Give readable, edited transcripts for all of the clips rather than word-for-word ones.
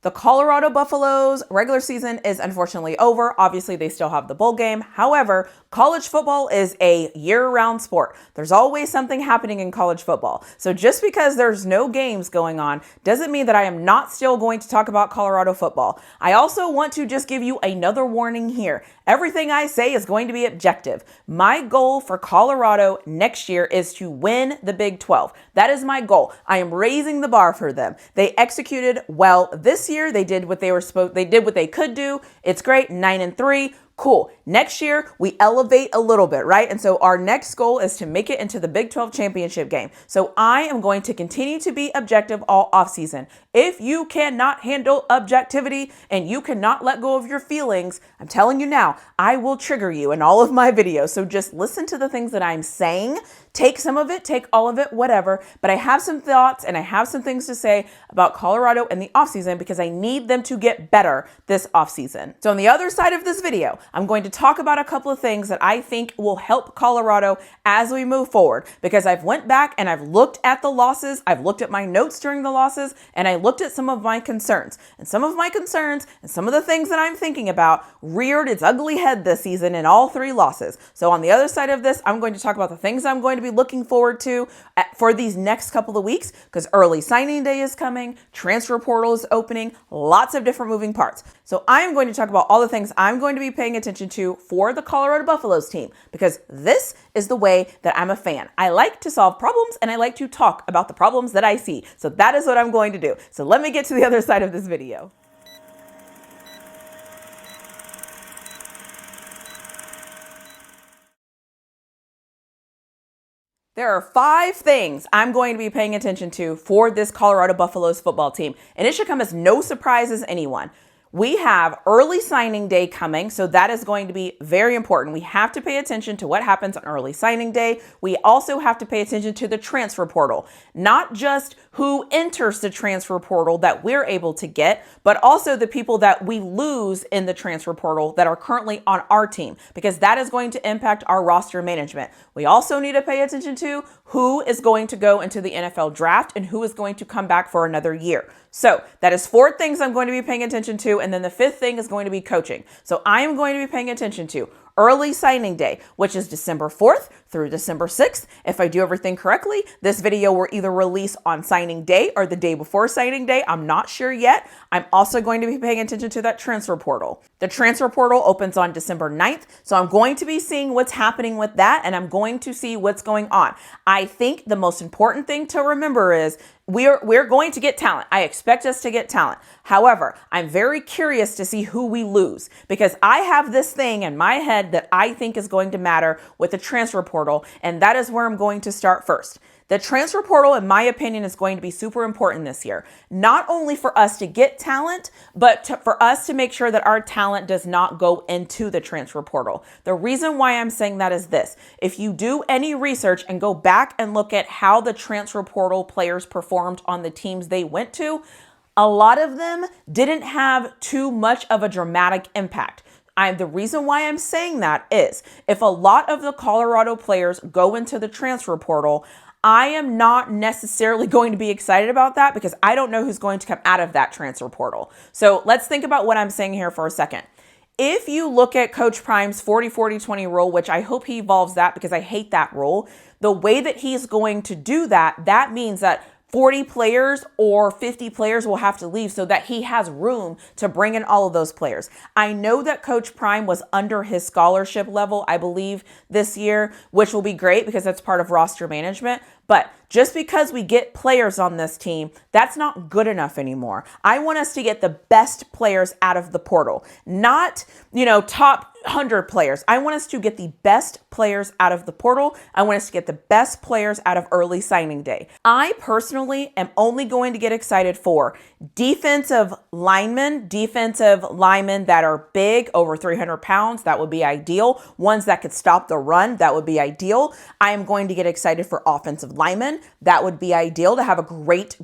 The Colorado Buffaloes regular season is unfortunately over. Obviously, they still have the bowl game. However, college football is a year-round sport. There's always something happening in college football. So just because there's no games going on doesn't mean that I am not still going to talk about Colorado football. I also want to just give you another warning here. Everything I say is going to be objective. My goal for Colorado next year is to win the Big 12. That is my goal. I am raising the bar for them. They executed well this year. They did what they could do. It's great. 9-3. Cool. Next year, we elevate a little bit, right? And so our next goal is to make it into the Big 12 championship game. So I am going to continue to be objective all offseason. If you cannot handle objectivity and you cannot let go of your feelings, I'm telling you now, I will trigger you in all of my videos. So just listen to the things that I'm saying. Take some of it, take all of it, whatever. But I have some thoughts and I have some things to say about Colorado in the offseason because I need them to get better this offseason. So on the other side of this video, I'm going to talk about a couple of things that I think will help Colorado as we move forward because I've went back and I've looked at the losses, I've looked at my notes during the losses, and I looked at some of my concerns. And some of my concerns and some of the things that I'm thinking about reared its ugly head this season in all three losses. So on the other side of this, I'm going to talk about the things I'm going to be looking forward to for these next couple of weeks because early signing day is coming, transfer portal is opening, lots of different moving parts. So I am going to talk about all the things I'm going to be paying attention to for the Colorado Buffaloes team because this is the way that I'm a fan. I like to solve problems and I like to talk about the problems that I see. So that is what I'm going to do. So let me get to the other side of this video. There are 5 things I'm going to be paying attention to for this Colorado Buffaloes football team, and it should come as no surprise as anyone. We have early signing day coming, so that is going to be very important. We have to pay attention to what happens on early signing day. We also have to pay attention to the transfer portal, not just who enters the transfer portal that we're able to get, but also the people that we lose in the transfer portal that are currently on our team, because that is going to impact our roster management. We also need to pay attention to who is going to go into the NFL draft and who is going to come back for another year. So that is 4 things I'm going to be paying attention to. And then the 5th thing is going to be coaching. So I am going to be paying attention to early signing day, which is December 4th through December 6th. If I do everything correctly, this video will either release on signing day or the day before signing day. I'm not sure yet. I'm also going to be paying attention to that transfer portal. The transfer portal opens on December 9th. So I'm going to be seeing what's happening with that and I'm going to see what's going on. I think the most important thing to remember is we're going to get talent. I expect us to get talent. However, I'm very curious to see who we lose because I have this thing in my head that I think is going to matter with the transfer portal, and that is where I'm going to start first. The transfer portal, in my opinion, is going to be super important this year, not only for us to get talent, but for us to make sure that our talent does not go into the transfer portal. The reason why I'm saying that is this. If you do any research and go back and look at how the transfer portal players performed on the teams they went to, a lot of them didn't have too much of a dramatic impact. The reason why I'm saying that is if a lot of the Colorado players go into the transfer portal, I am not necessarily going to be excited about that because I don't know who's going to come out of that transfer portal. So let's think about what I'm saying here for a second. If you look at Coach Prime's 40-40-20 rule, which I hope he evolves that because I hate that rule, the way that he's going to do that, that means that 40 players or 50 players will have to leave so that he has room to bring in all of those players. I know that Coach Prime was under his scholarship level, I believe, this year, which will be great because that's part of roster management. But just because we get players on this team, that's not good enough anymore. I want us to get the best players out of the portal, not, top 100 players. I want us to get the best players out of the portal. I want us to get the best players out of early signing day. I personally am only going to get excited for defensive linemen that are big, over 300 pounds. That would be ideal. Ones that could stop the run. That would be ideal. I am going to get excited for offensive linemen. That would be ideal to have a great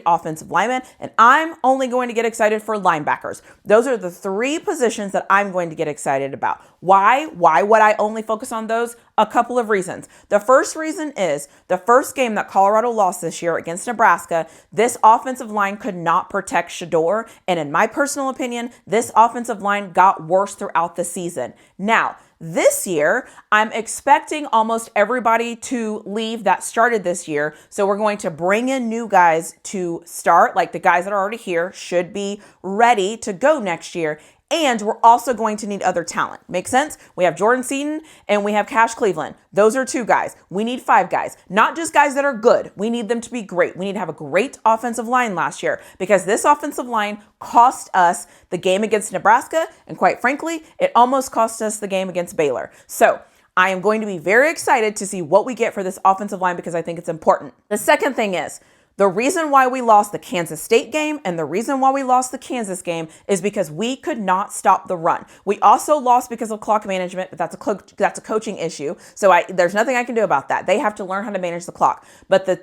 offensive lineman. And I'm only going to get excited for linebackers. Those are the 3 positions that I'm going to get excited about. Why would I only focus on those? A couple of reasons. The first reason is the first game that Colorado lost this year against Nebraska, this offensive line could not protect Shador. And in my personal opinion, this offensive line got worse throughout the season. Now, this year, I'm expecting almost everybody to leave that started this year. So we're going to bring in new guys to start, like the guys that are already here should be ready to go next year. And we're also going to need other talent. Make sense? We have Jordan Seaton and we have Cash Cleveland. Those are 2 guys. We need 5 guys, not just guys that are good. We need them to be great. We need to have a great offensive line last year because this offensive line cost us the game against Nebraska. And quite frankly, it almost cost us the game against Baylor. So I am going to be very excited to see what we get for this offensive line because I think it's important. The second thing is, the reason why we lost the Kansas State game and the reason why we lost the Kansas game is because we could not stop the run. We also lost because of clock management, but that's a coaching issue. So there's nothing I can do about that. They have to learn how to manage the clock. But the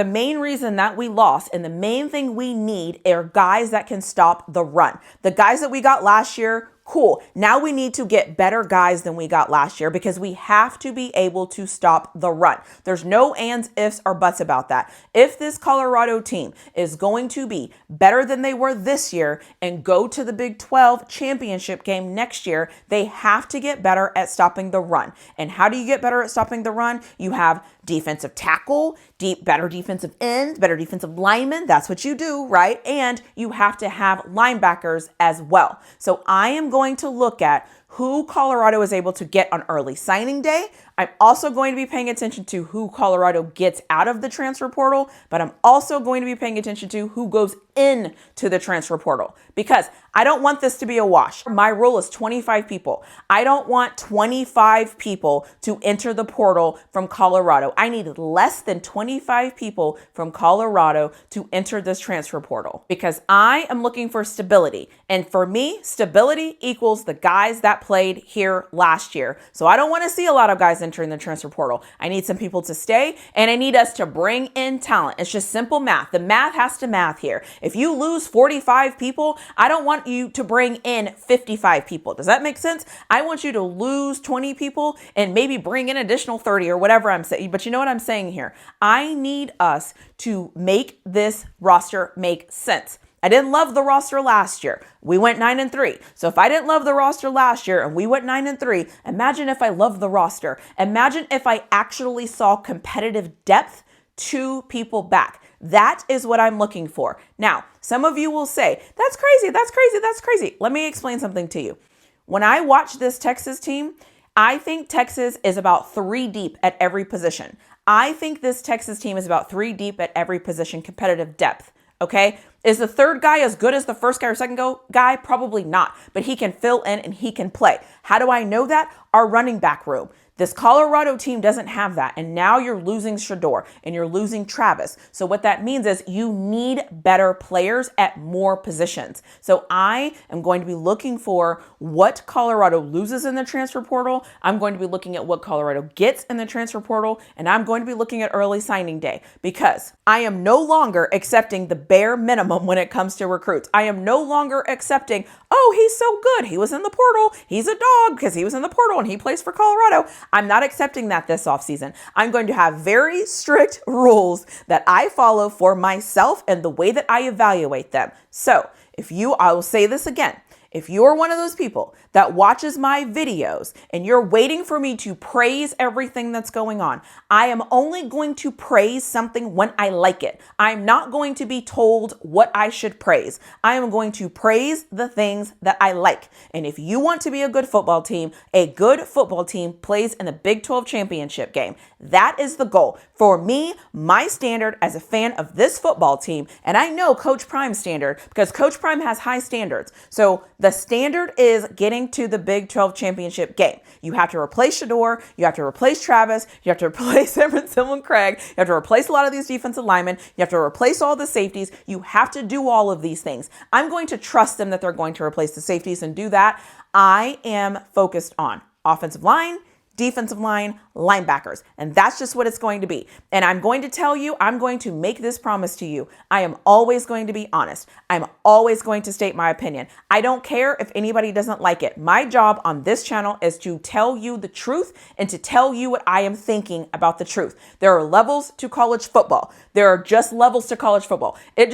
main reason that we lost and the main thing we need are guys that can stop the run. The guys that we got last year, cool. Now we need to get better guys than we got last year because we have to be able to stop the run. There's no ands, ifs, or buts about that. If this Colorado team is going to be better than they were this year and go to the Big 12 championship game next year, they have to get better at stopping the run. And how do you get better at stopping the run? You have defensive tackle, better defensive end, better defensive lineman. That's what you do, right? And you have to have linebackers as well. So I am going to look at who Colorado is able to get on early signing day. I'm also going to be paying attention to who Colorado gets out of the transfer portal, but I'm also going to be paying attention to who goes into the transfer portal because I don't want this to be a wash. My rule is 25 people. I don't want 25 people to enter the portal from Colorado. I need less than 25 people from Colorado to enter this transfer portal because I am looking for stability. And for me, stability equals the guys that played here last year. So I don't want to see a lot of guys entering the transfer portal. I need some people to stay and I need us to bring in talent. It's just simple math. The math has to math here. If you lose 45 people, I don't want you to bring in 55 people. Does that make sense? I want you to lose 20 people and maybe bring in additional 30 or whatever I'm saying. But you know what I'm saying here? I need us to make this roster make sense. I didn't love the roster last year. We went 9-3. So if I didn't love the roster last year and we went 9-3, imagine if I loved the roster. Imagine if I actually saw competitive depth 2 people back. That is what I'm looking for. Now, some of you will say, that's crazy, that's crazy, that's crazy. Let me explain something to you. When I watch this Texas team, I think Texas is about 3 deep at every position. I think this Texas team is about 3 deep at every position, competitive depth. Okay. Is the third guy as good as the first guy or second guy? Probably not, but he can fill in and he can play. How do I know that? Our running back room. This Colorado team doesn't have that. And now you're losing Shador and you're losing Travis. So what that means is you need better players at more positions. So I am going to be looking for what Colorado loses in the transfer portal. I'm going to be looking at what Colorado gets in the transfer portal. And I'm going to be looking at early signing day because I am no longer accepting the bare minimum when it comes to recruits. I am no longer accepting, oh, he's so good. He was in the portal. He's a dog because he was in the portal and he plays for Colorado. I'm not accepting that this offseason. I'm going to have very strict rules that I follow for myself and the way that I evaluate them. So I will say this again. If you're one of those people that watches my videos and you're waiting for me to praise everything that's going on, I am only going to praise something when I like it. I'm not going to be told what I should praise. I am going to praise the things that I like. And if you want to be a good football team plays in the Big 12 championship game. That is the goal. For me, my standard as a fan of this football team, and I know Coach Prime's standard because Coach Prime has high standards. So the standard is getting to the Big 12 championship game. You have to replace Shador. You have to replace Travis. You have to replace Emerson and Craig. You have to replace a lot of these defensive linemen. You have to replace all the safeties. You have to do all of these things. I'm going to trust them that they're going to replace the safeties and do that. I am focused on offensive line, defensive line, linebackers. And that's just what it's going to be. And I'm going to tell you, I'm going to make this promise to you. I am always going to be honest. I'm always going to state my opinion. I don't care if anybody doesn't like it. My job on this channel is to tell you the truth and to tell you what I am thinking about the truth. There are levels to college football. There are just levels to college football. It's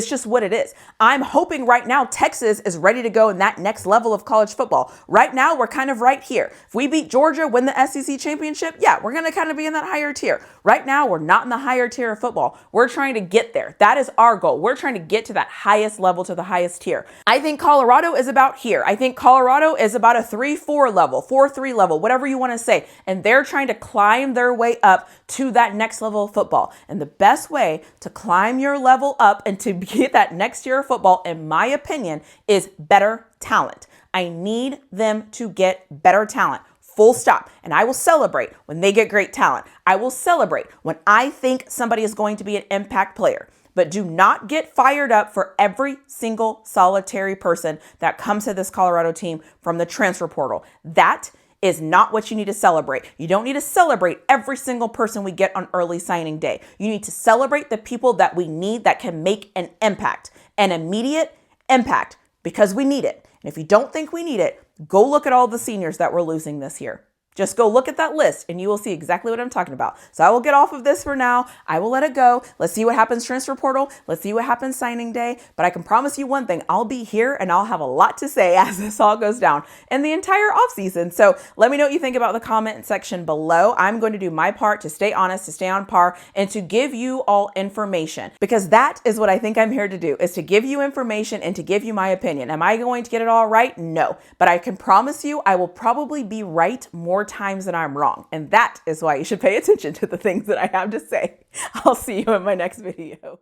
just what it is. I'm hoping right now Texas is ready to go in that next level of college football. Right now, we're kind of right here. If we beat Georgia, win the SEC championship, yeah, we're going to kind of be in that higher tier. Right now, we're not in the higher tier of football. We're trying to get there. That is our goal. We're trying to get to that highest level, to the highest tier. I think Colorado is about here. I think Colorado is about a 3-4 level, 4-3 level, whatever you want to say. And they're trying to climb their way up to that next level of football. And the best way to climb your level up and to get that next tier of football, in my opinion, is better talent. I need them to get better talent. Full stop. And I will celebrate when they get great talent. I will celebrate when I think somebody is going to be an impact player. But do not get fired up for every single solitary person that comes to this Colorado team from the transfer portal. That is not what you need to celebrate. You don't need to celebrate every single person we get on early signing day. You need to celebrate the people that we need that can make an impact, an immediate impact, because we need it. And if you don't think we need it, go look at all the seniors that we're losing this year. Just go look at that list and you will see exactly what I'm talking about. So I will get off of this for now. I will let it go. Let's see what happens transfer portal. Let's see what happens signing day. But I can promise you one thing. I'll be here and I'll have a lot to say as this all goes down in the entire offseason. So let me know what you think about the comment section below. I'm going to do my part to stay honest, to stay on par, and to give you all information, because that is what I think I'm here to do, is to give you information and to give you my opinion. Am I going to get it all right? No. But I can promise you I will probably be right more times than I'm wrong. And that is why you should pay attention to the things that I have to say. I'll see you in my next video.